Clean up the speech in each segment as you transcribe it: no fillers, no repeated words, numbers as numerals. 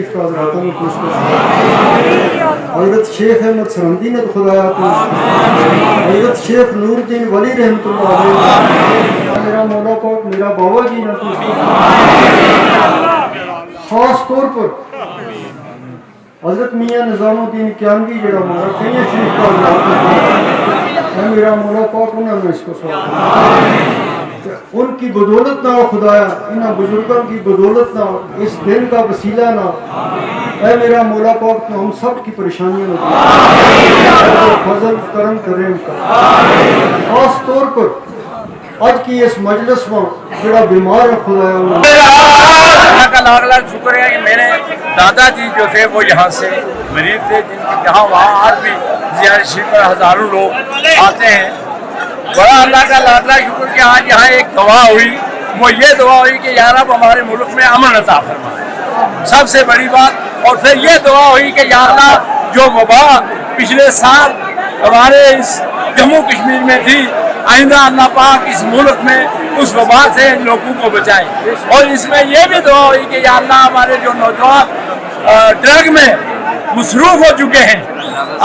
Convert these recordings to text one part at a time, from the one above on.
तशरीफ का हजरातों को हज़रत शेख अहमद सरंदी ने खुदाया को हज़रत शेख नूरुद्दीन वली रहमतुल्लाह अलैह मेरा मौला को मेरा बाबा जी ने खास तौर पर हज़रत मियाँ निज़ामुद्दीन कियानवी जरा हमारा कई शरीफ का हजरात मेरा मौला पाक उन्होंने इसको सवाल उनकी बदौलत ना हो खुदाया इन बुजुर्गों की बदौलत ना हो इस दिन का वसीला ना ऐ मेरा मौला पाक तो हम सब की परेशानियों में फजल करम करें उनका खास तौर पर आज की इस मजलिस में बड़ा बीमार है खुदाया अल्लाह का लाख लाख शुक्र है कि मेरे दादाजी जो थे वो यहाँ से मरीज थे जिनके यहाँ वहाँ आज भी ज़ियारत शरीफ पर हज़ारों लोग आते हैं। बड़ा अल्लाह का लाख लाख शुक्र कि आज यहाँ एक दुआ हुई, वो ये दुआ हुई कि यार अब हमारे मुल्क में अमन अता फरमाए, सबसे बड़ी बात। और फिर ये दुआ हुई कि या अल्लाह जो वबा पिछले साल हमारे इस जम्मू कश्मीर में थी, आइंदा अल्लाह पाक इस मुल्क में उस वबा से लोगों को बचाए। और इसमें यह भी दुआ हुई कि या अल्लाह हमारे जो नौजवान ड्रग में मसरूफ हो चुके हैं,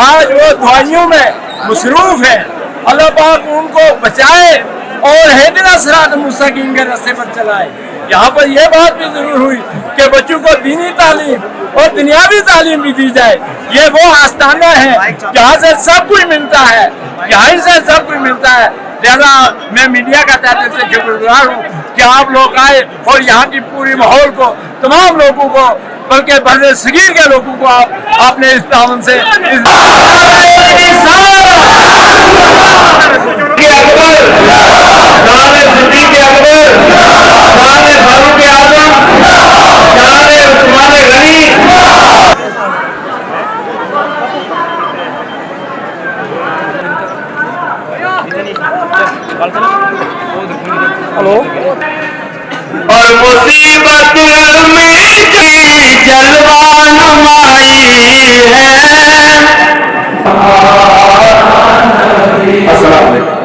आज वो दवाइयों में मसरूफ है, अल्लाह पाक उनको बचाए और हेदना सिरात मुस्तकीम के रास्ते पर चलाए। यहाँ पर यह बात भी जरूर हुई कि बच्चों को दीनी तालीम और दुनियावी तालीम भी दी जाए। ये वो आस्थाना है जहाँ से सब कुछ मिलता है, यहाँ से सब कुछ मिलता है। लिहाजा मैं मीडिया का तहे दिल से शुक्रगुजार हूँ कि आप लोग आए और यहाँ की पूरी माहौल को, तमाम लोगों को, बल्कि बड़े सगीर के लोगों को आपने इस तावन से हेलो और मुसीबत में कई जलवा नुमाई है। अस्सलाम वालेकुम।